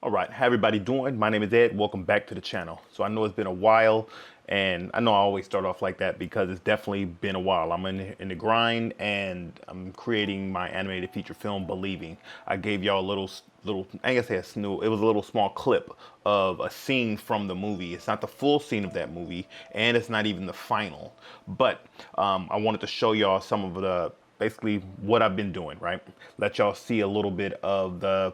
All right, how everybody doing? My name is Ed. Welcome back to the channel. So I know it's been a while, and I know I always start off like that because it's definitely been a while. I'm in the grind, and I'm creating my animated feature film, Believing. I gave y'all a little, I guess a snoo. It was a little small clip of a scene from the movie. It's not the full scene of that movie, and it's not even the final. But I wanted to show y'all some of the basically what I've been doing. Right, let y'all see a little bit of the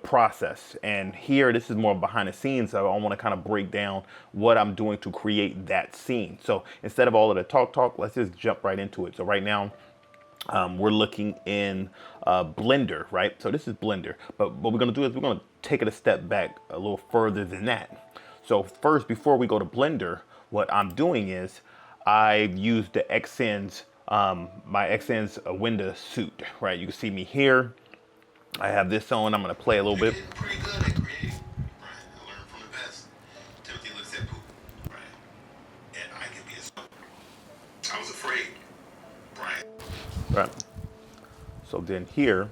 process. And here, this is more behind the scenes. So I want to kind of break down what I'm doing to create that scene. So instead of all of the talk, let's just jump right into it. So right now, we're looking in Blender, right? So this is Blender. But what we're going to do is we're going to take it a step back a little further than that. So first, before we go to Blender, what I'm doing is I've used the Xsens, my Xsens window suit, right? You can see me here. I have this on. I'm going to play a little bit. Pretty good at creating, right? I learned from the best. Timothy looks at poop, right? And I can be a. I was afraid, Brian. Right. So then here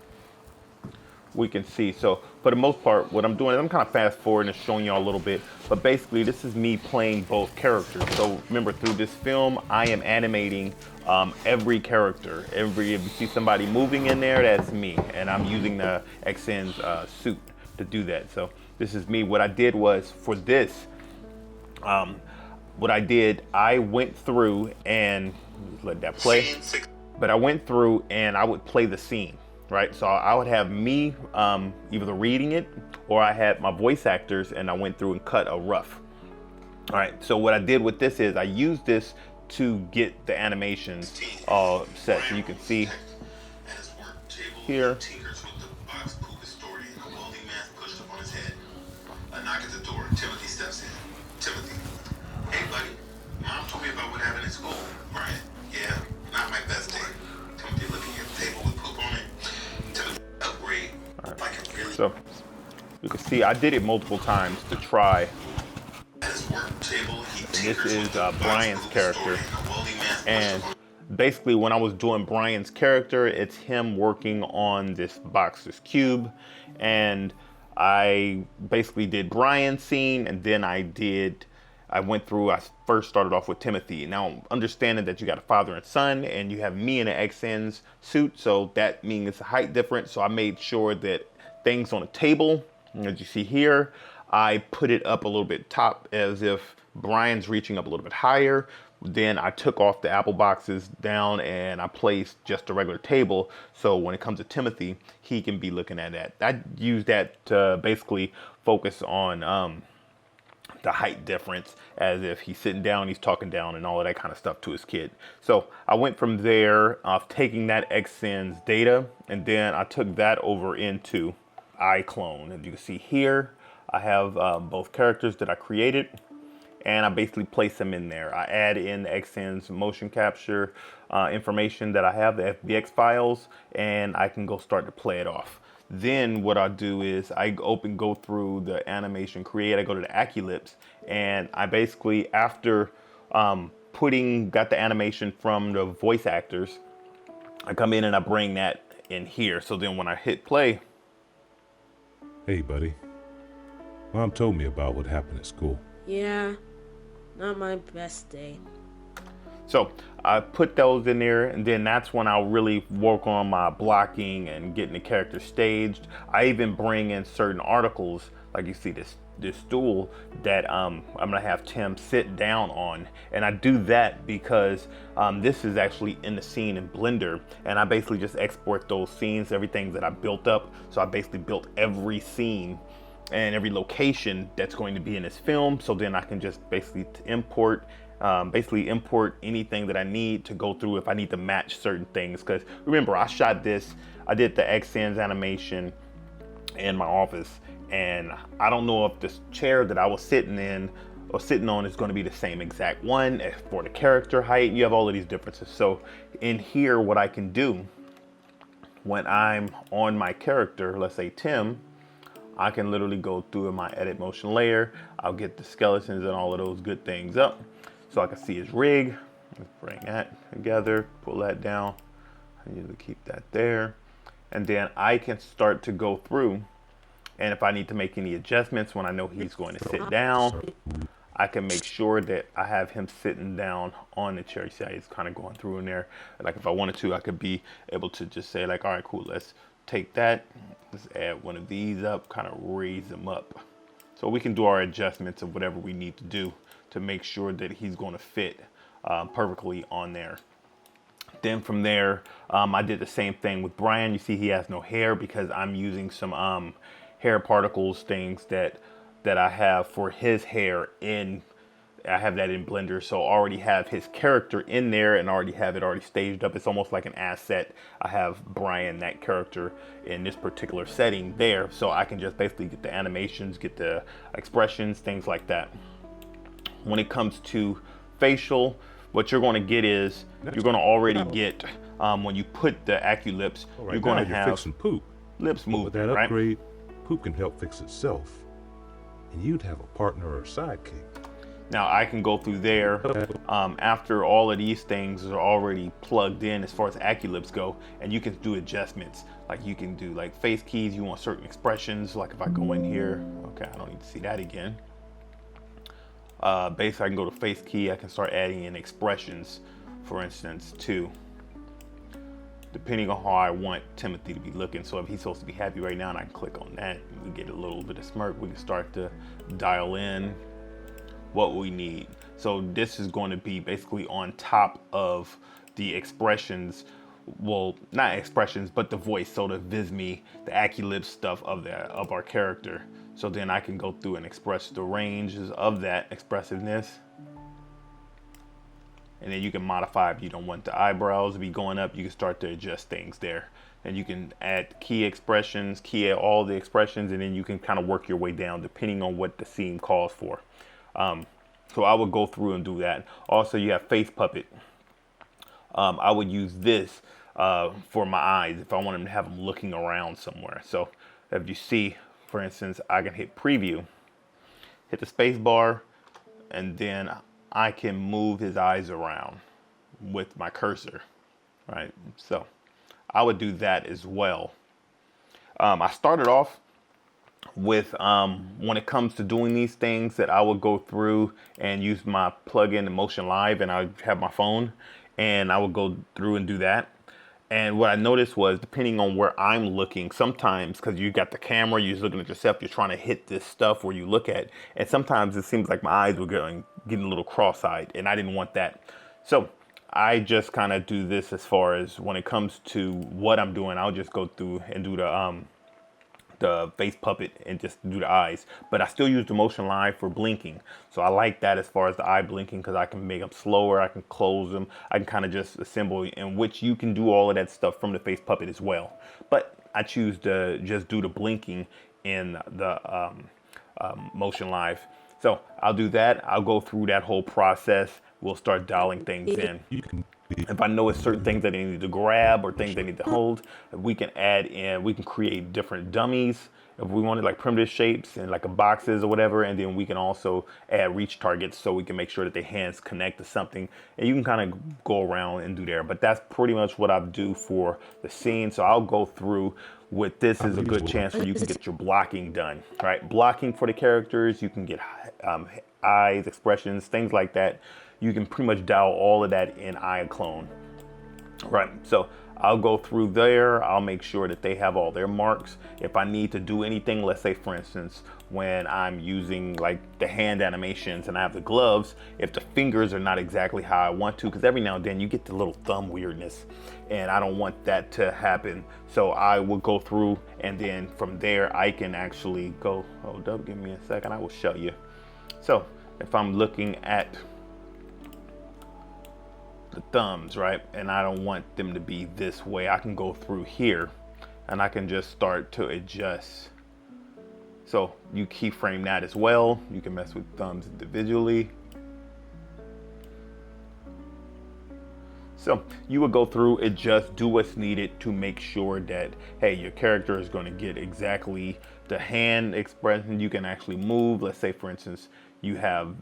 we can see. So for the most part, what I'm doing is I'm kind of fast forwarding and showing y'all a little bit. But basically, this is me playing both characters. So remember, through this film, I am animating every character. If you see somebody moving in there, that's me. And I'm using the Xsens suit to do that. So this is me. What I did was for this, I went through and let that play. But I went through and I would play the scene, right? So I would have me either reading it or I had my voice actors and I went through and cut a rough. All right, so what I did with this is I used this to get the animations set. So you can see here. A knock at the door. Timothy steps in. Timothy, hey buddy, Mom told me about what happened at school. Brian, yeah, not my best day. Timothy looking at the table with poop on it. Timothy, upgrade. Right. Like it really. So you can see I did it multiple times to try. At his work table, This is Brian's character, and basically when I was doing Brian's character, it's him working on this box, this cube, and I basically did Brian's scene, and then I first started off with Timothy. Now, understanding that you got a father and son, and you have me in an Xsens suit, so that means it's a height difference. So I made sure that things on the table, as you see here, I put it up a little bit top as if Brian's reaching up a little bit higher. Then I took off the apple boxes down and I placed just a regular table. So when it comes to Timothy, he can be looking at that. I use that to basically focus on the height difference, as if he's sitting down, he's talking down, and all of that kind of stuff to his kid. So I went from there of taking that Xsens data, and then I took that over into iClone. As you can see here, I have both characters that I created, and I basically place them in there. I add in the Xsens motion capture information that I have, the FBX files, and I can go start to play it off. Then what I do is I go through the animation create, I go to the Aculips, and I basically, after got the animation from the voice actors, I come in and I bring that in here. So then when I hit play. Hey buddy, Mom told me about what happened at school. Yeah, not my best day. So I put those in there, and then that's when I'll really work on my blocking and getting the character staged. I even bring in certain articles, like you see this stool that I'm gonna have Tim sit down on, and I do that because this is actually in the scene in Blender, and I basically just export those scenes, everything that I built up. So I basically built every scene and every location that's going to be in this film. So then I can just basically import anything that I need to go through if I need to match certain things. Because remember, I did the Xsens animation in my office, and I don't know if this chair that I was sitting on is going to be the same exact one for the character height. You have all of these differences. So in here, what I can do when I'm on my character, let's say Tim, I can literally go through in my edit motion layer. I'll get the skeletons and all of those good things up. So I can see his rig. Let's bring that together, pull that down. I need to keep that there. And then I can start to go through And if I need to make any adjustments when I know he's going to sit down, I can make sure that I have him sitting down on the chair. You see how he's kind of going through in there. Like if I wanted to, I could be able to just say like, all right, cool, let's take that. Let's add one of these up, kind of raise him up. So we can do our adjustments of whatever we need to do to make sure that he's going to fit perfectly on there. Then from there, I did the same thing with Brian. You see he has no hair because I'm using some hair particles, things that I have for his hair in. I have that in Blender, so I already have his character in there and already have it already staged up. It's almost like an asset. I have Brian, that character, in this particular setting there, so I can just basically get the animations, get the expressions, things like that. When it comes to facial, what you're going to get is you're going to already get when you put the AccuLips, you're going to have fixing poop. lips move. With that right? upgrade, poop can help fix itself, and you'd have a partner or a sidekick. Now I can go through there after all of these things are already plugged in as far as AccuLips go, and you can do adjustments. Like you can do like face keys, you want certain expressions. Like if I go in here, okay, I don't need to see that again. Basically I can go to face key, I can start adding in expressions, for instance, too, depending on how I want Timothy to be looking. So if he's supposed to be happy right now and I can click on that, we get a little bit of smirk, we can start to dial in what we need. So this is going to be basically on top of the expressions, well, not expressions, but the voice. So the Visme, the AccuLips stuff of our character. So then I can go through and express the ranges of that expressiveness. And then you can modify if you don't want the eyebrows to be going up, you can start to adjust things there. And you can add key expressions, key all the expressions, and then you can kind of work your way down depending on what the scene calls for. So I would go through and do that. Also, you have Face Puppet. I would use this for my eyes if I want to have them looking around somewhere. So if you see, for instance, I can hit preview, hit the space bar, and then I can move his eyes around with my cursor, right? So I would do that as well. I started off with when it comes to doing these things that I would go through and use my plugin Motion Live, and I have my phone and I would go through and do that. And what I noticed was, depending on where I'm looking, sometimes because you got the camera, you're just looking at yourself, you're trying to hit this stuff where you look at, and sometimes it seems like my eyes were getting a little cross-eyed, and I didn't want that. So I just kind of do this as far as when it comes to what I'm doing. I'll just go through and do the face puppet and just do the eyes, but I still use the Motion Live for blinking. So I like that as far as the eye blinking, because I can make them slower, I can close them, I can kind of just assemble, in which you can do all of that stuff from the face puppet as well. But I choose to just do the blinking in the Motion Live. So I'll do that. I'll go through that whole process. We'll start dialing things in. If I know it's certain things that I need to grab or things I need to hold, we can add in, we can create different dummies if we wanted, like primitive shapes and like a boxes or whatever. And then we can also add reach targets so we can make sure that their hands connect to something. And you can kind of go around and do there. But that's pretty much what I do for the scene. So I'll go through with this is a good chance where you can get your blocking done, right? Blocking for the characters, you can get eyes, expressions, things like that. You can pretty much dial all of that in iClone, right? So I'll go through there. I'll make sure that they have all their marks. If I need to do anything, let's say for instance, when I'm using like the hand animations and I have the gloves, if the fingers are not exactly how I want to, because every now and then you get the little thumb weirdness and I don't want that to happen. So I will go through, and then from there I can actually go, hold up, give me a second, I will show you. So if I'm looking at the thumbs, right, and I don't want them to be this way, I can go through here and I can just start to adjust. So you keyframe that as well. You can mess with thumbs individually. So you would go through, adjust, do what's needed to make sure that, hey, your character is going to get exactly the hand expression. You can actually move. Let's say, for instance, you have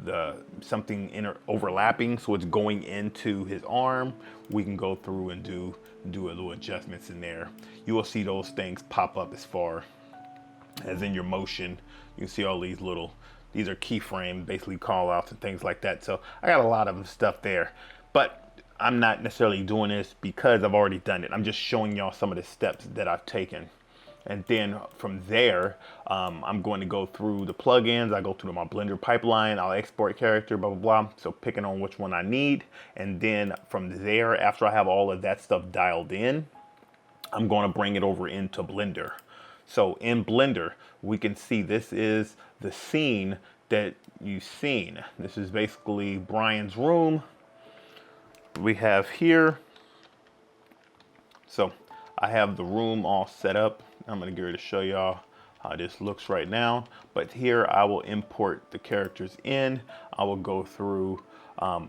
something overlapping, so it's going into his arm. We can go through and do a little adjustments in there. You will see those things pop up as far as in your motion. You can see all these these are keyframe, basically call outs and things like that. So I got a lot of stuff there, but I'm not necessarily doing this because I've already done it. I'm just showing y'all some of the steps that I've taken. And then from there, I'm going to go through the plugins. I go through my Blender pipeline. I'll export character, blah, blah, blah. So picking on which one I need. And then from there, after I have all of that stuff dialed in, I'm going to bring it over into Blender. So in Blender, we can see this is the scene that you've seen. This is basically Brian's room. We have here. So I have the room all set up. I'm going to get ready to show y'all how this looks right now. But here I will import the characters in. I will go through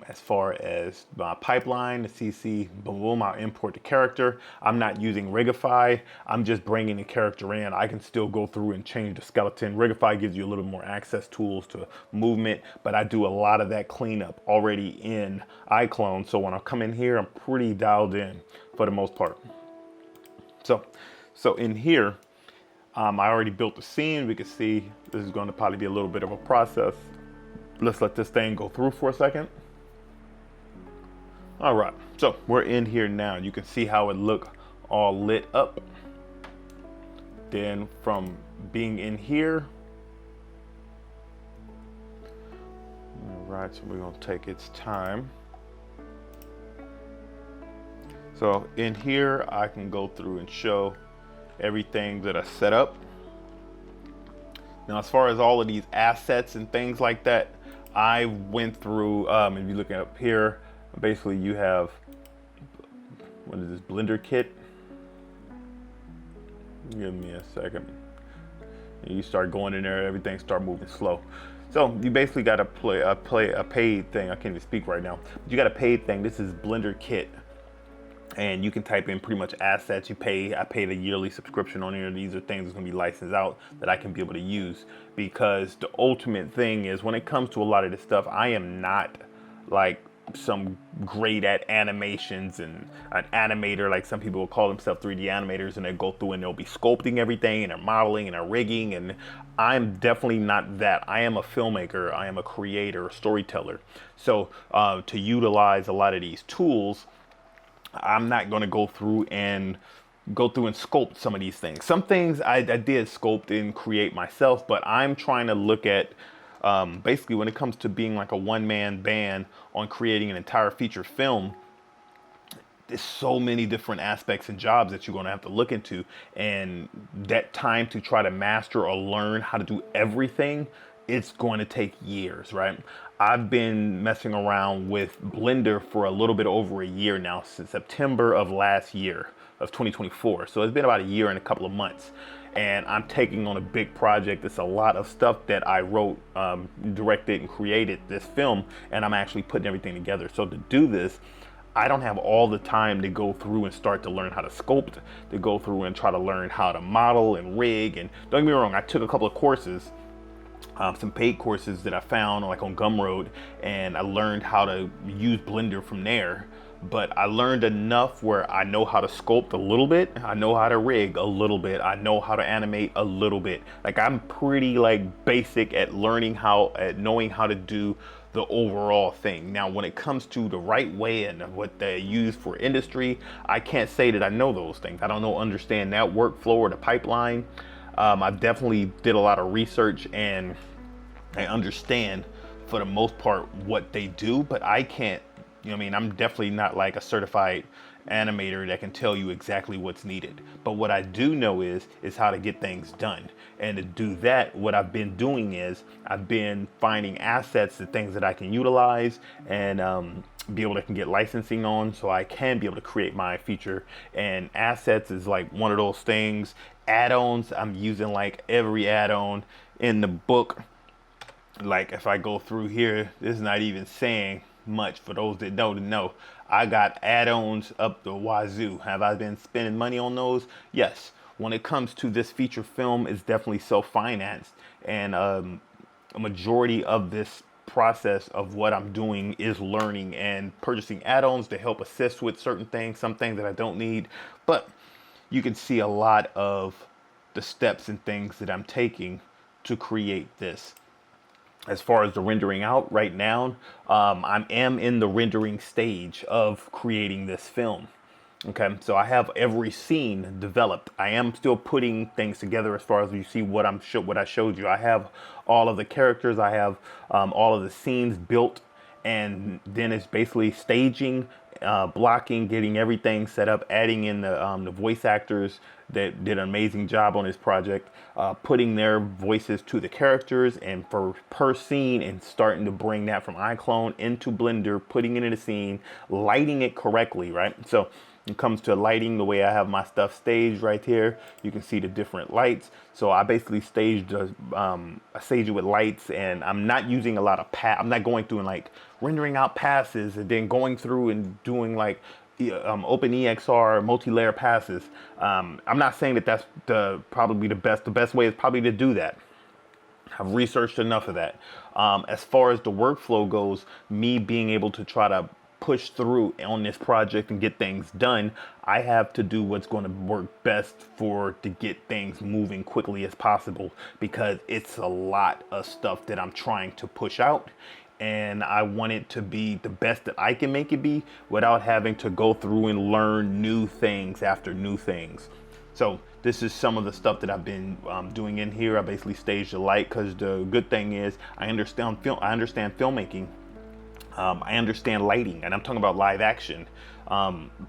as far as my pipeline, the CC, boom, boom, I'll import the character. I'm not using Rigify. I'm just bringing the character in. I can still go through and change the skeleton. Rigify gives you a little more access tools to movement, but I do a lot of that cleanup already in iClone. So when I come in here, I'm pretty dialed in for the most part. So in here, I already built the scene. We can see this is going to probably be a little bit of a process. Let's let this thing go through for a second. All right, so we're in here now. You can see how it look all lit up. Then from being in here, all right, so we're gonna take its time. So in here, I can go through and show everything that I set up. Now, as far as all of these assets and things like that, I went through, if you look up here, basically you have, what is this, Blender kit? Give me a second. You start going in there, everything start moving slow. So you basically got to play a paid thing. I can't even speak right now. But you got a paid thing. This is Blender kit. And you can type in pretty much assets. I paid a yearly subscription on here. These are things that's gonna be licensed out that I can be able to use, because the ultimate thing is when it comes to a lot of this stuff, I am not like some great at animations and an animator, like some people will call themselves 3D animators, and they go through and they'll be sculpting everything and they're modeling and they're rigging, and I'm definitely not that. I am a filmmaker, I am a creator, a storyteller. So to utilize a lot of these tools, I'm not going to go through and sculpt some of these things. Some things I did sculpt and create myself, but I'm trying to look at basically when it comes to being like a one-man band on creating an entire feature film, there's so many different aspects and jobs that you're going to have to look into, and that time to try to master or learn how to do everything, it's going to take years, right? I've been messing around with Blender for a little bit over a year now, since September of last year, of 2024. So it's been about a year and a couple of months. And I'm taking on a big project. It's a lot of stuff that I wrote, directed, and created this film, and I'm actually putting everything together. So to do this, I don't have all the time to go through and start to learn how to sculpt, to go through and try to learn how to model and rig. And don't get me wrong, I took a couple of courses, some paid courses that I found like on Gumroad, and I learned how to use Blender from there. But I learned enough where I know how to sculpt a little bit, I know how to rig a little bit, I know how to animate a little bit. Like I'm pretty like basic at knowing how to do the overall thing. Now when it comes to the right way and what they use for industry, I can't say that I know those things. I don't understand that workflow or the pipeline. I definitely did a lot of research and I understand for the most part what they do, but I can't, you know what I mean? I'm definitely not like a certified animator that can tell you exactly what's needed. But what I do know is how to get things done. And to do that, what I've been doing is I've been finding assets and things that I can utilize and be able to get licensing on, so I can be able to create my feature. And assets is like one of those things. Add-ons, I'm using like every add-on in the book. Like if I go through here, this is not even saying much for those that don't know. I got add-ons up the wazoo. Have I been spending money on those? Yes. When it comes to this feature film, it's definitely self-financed, and a majority of this process of what I'm doing is learning and purchasing add-ons to help assist with certain things, some things that I don't need. But you can see a lot of the steps and things that I'm taking to create this. As far as the rendering out right now, I am in the rendering stage of creating this film. Okay, so I have every scene developed. I am still putting things together as far as you see what what I showed you. I have all of the characters. I have all of the scenes built, and then it's basically staging, blocking, getting everything set up, adding in the voice actors that did an amazing job on this project, putting their voices to the characters and for per scene, and starting to bring that from iClone into Blender, putting it in a scene, lighting it correctly, right? So when it comes to lighting, the way I have my stuff staged right here, you can see the different lights. So I basically staged I staged it with lights, and I'm not using a lot of I'm not going through and like rendering out passes and then going through and doing like OpenEXR multi-layer passes. I'm not saying that that's probably the best. The best way is probably to do that. I've researched enough of that. As far as the workflow goes, me being able to try to push through on this project and get things done, I have to do what's going to work best to get things moving quickly as possible, because it's a lot of stuff that I'm trying to push out, and I want it to be the best that I can make it be without having to go through and learn new things after new things. So this is some of the stuff that I've been doing in here. I basically staged the light, because the good thing is I understand filmmaking. I understand lighting, and I'm talking about live action.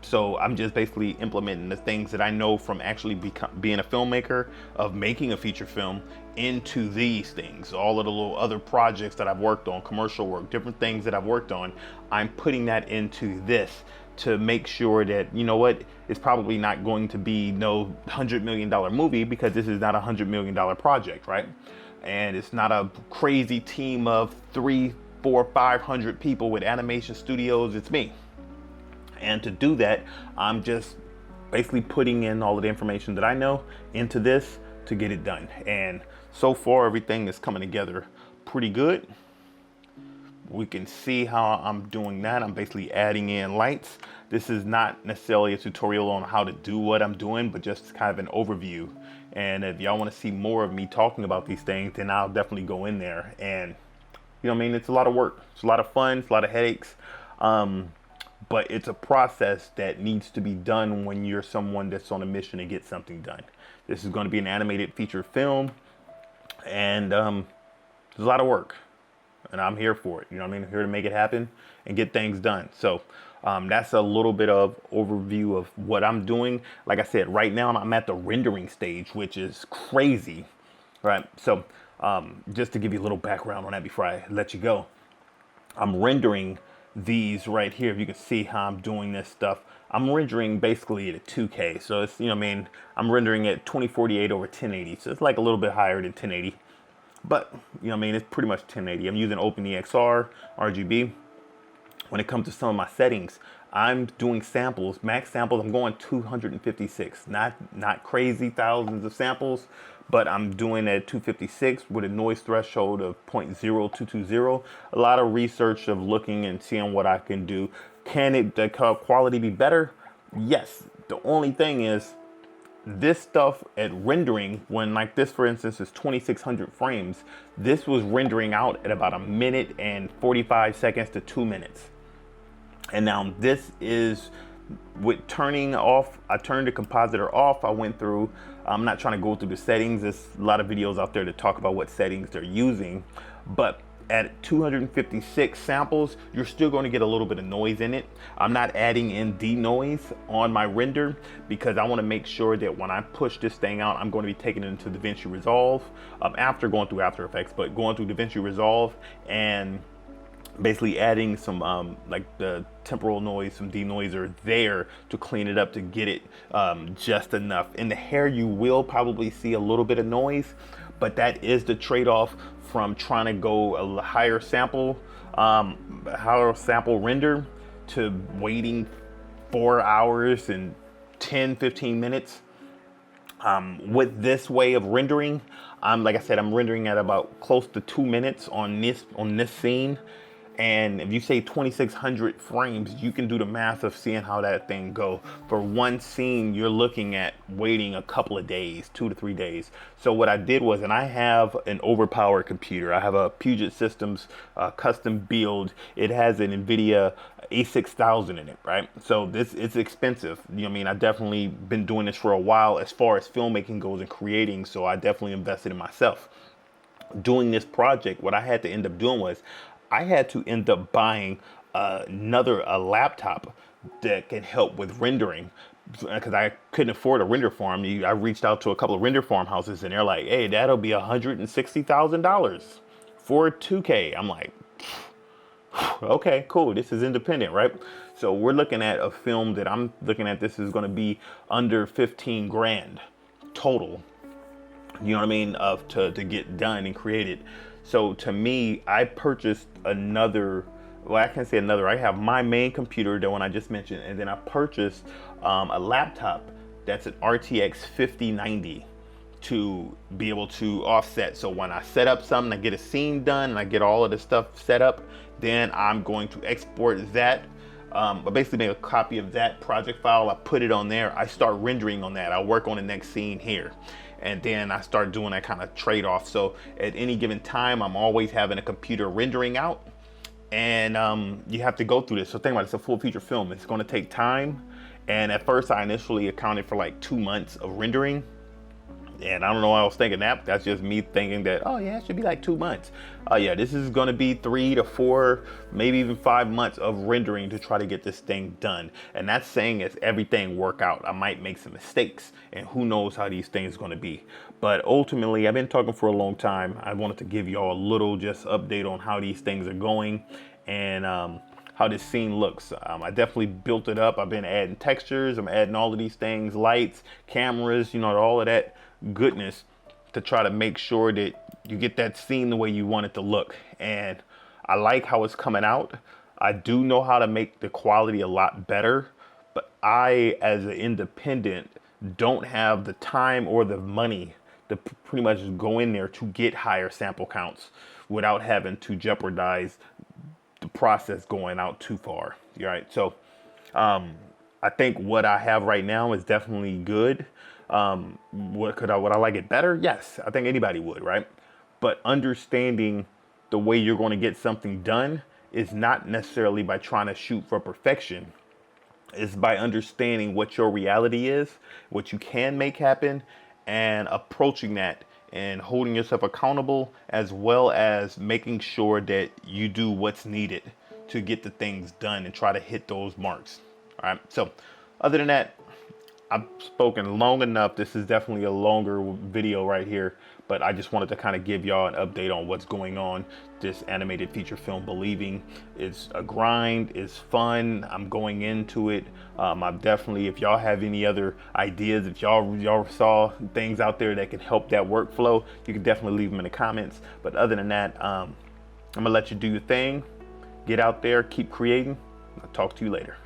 So I'm just basically implementing the things that I know from actually being a filmmaker, of making a feature film, into these things. All of the little other projects that I've worked on, commercial work, different things that I've worked on, I'm putting that into this to make sure that, you know what, it's probably not going to be no $100 million movie, because this is not a $100 million project, right? And it's not a crazy team of 300, 400, 500 people with animation studios. It's me. And to do that, I'm just basically putting in all of the information that I know into this to get it done. And so far, everything is coming together pretty good. We can see how I'm doing that. I'm basically adding in lights. This is not necessarily a tutorial on how to do what I'm doing, but just kind of an overview. And if y'all want to see more of me talking about these things, then I'll definitely go in there. And you know what I mean? It's a lot of work. It's a lot of fun. It's a lot of headaches. But it's a process that needs to be done when you're someone that's on a mission to get something done. This is going to be an animated feature film, and there's a lot of work, and I'm here for it. You know what I mean? I'm here to make it happen and get things done. So that's a little bit of overview of what I'm doing. Like I said, right now I'm at the rendering stage, which is crazy, right? So just to give you a little background on that before I let you go, I'm rendering these right here. If you can see how I'm doing this stuff, I'm rendering basically at 2K. So it's, you know what I mean, I'm rendering at 2048 over 1080. So it's like a little bit higher than 1080. But, you know what I mean, it's pretty much 1080. I'm using OpenEXR, RGB. When it comes to some of my settings, I'm doing samples, max samples. I'm going 256, not crazy thousands of samples, but I'm doing at 256 with a noise threshold of 0.0220. A lot of research of looking and seeing what I can do. Can the quality be better? Yes. The only thing is, this stuff at rendering, when like this, for instance, is 2600 frames, this was rendering out at about 1 minute and 45 seconds to 2 minutes. And now this is with turning off. I turned the compositor off. I went through, I'm not trying to go through the settings. There's a lot of videos out there that talk about what settings they're using, but at 256 samples, you're still going to get a little bit of noise in it. I'm not adding in denoise on my render, because I want to make sure that when I push this thing out, I'm going to be taking it into DaVinci Resolve after going through After Effects, but going through DaVinci Resolve and basically adding some like the temporal noise, some denoiser there to clean it up, to get it just enough. In the hair, you will probably see a little bit of noise, but that is the trade-off from trying to go a higher sample render to waiting 4 hours and 10-15 minutes. With this way of rendering, like I said, I'm rendering at about close to 2 minutes on this scene. And if you say 2,600 frames, you can do the math of seeing how that thing go. For one scene, you're looking at waiting a couple of days, 2 to 3 days. So what I did was, and I have an overpowered computer. I have a Puget Systems custom build. It has an NVIDIA A6000 in it, right? So it's expensive. You know what I mean? I've definitely been doing this for a while as far as filmmaking goes and creating. So I definitely invested in myself. Doing this project, what I had to end up doing was I had to end up buying a laptop that can help with rendering, because I couldn't afford a render farm. I reached out to a couple of render farm houses and they're like, hey, that'll be $160,000 for 2K. I'm like, okay, cool. This is independent, right? So we're looking at a film that I'm looking at. This is going to be under 15 grand total. You know what I mean? To get done and created. So to me, I purchased another, well, I can't say another. I have my main computer, the one I just mentioned, and then I purchased a laptop that's an RTX 5090 to be able to offset. So when I set up something, I get a scene done and I get all of the stuff set up, then I'm going to export that. I basically make a copy of that project file. I put it on there. I start rendering on that. I work on the next scene here. And then I start doing that kind of trade-off. So at any given time, I'm always having a computer rendering out. And you have to go through this. So think about it, it's a full feature film. It's going to take time. And at first, I initially accounted for like 2 months of rendering. And I don't know why I was thinking that. That's just me thinking that, oh yeah, it should be like 2 months. Yeah, this is going to be 3 to 4, maybe even 5 months of rendering to try to get this thing done. And that's saying as everything work out. I might make some mistakes, and who knows how these things are going to be. But ultimately, I've been talking for a long time. I wanted to give y'all a little just update on how these things are going and how this scene looks. I definitely built it up. I've been adding textures. I'm adding all of these things, lights, cameras, you know, all of that goodness to try to make sure that you get that scene the way you want it to look. And I like how it's coming out. I do know how to make the quality a lot better, but I, as an independent, don't have the time or the money to pretty much go in there to get higher sample counts without having to jeopardize the process going out too far. All right. So I think what I have right now is definitely good. Would I like it better? Yes, I think anybody would, right? But understanding the way you're going to get something done is not necessarily by trying to shoot for perfection. It's by understanding what your reality is, what you can make happen, and approaching that and holding yourself accountable, as well as making sure that you do what's needed to get the things done and try to hit those marks. All right. So other than that, I've spoken long enough. This is definitely a longer video right here, but I just wanted to kind of give y'all an update on what's going on. This animated feature film, Believing, it's a grind, it's fun. I'm going into it. I'm definitely, if y'all have any other ideas, if y'all saw things out there that can help that workflow, you can definitely leave them in the comments. But other than that, I'm gonna let you do your thing. Get out there, keep creating. I'll talk to you later.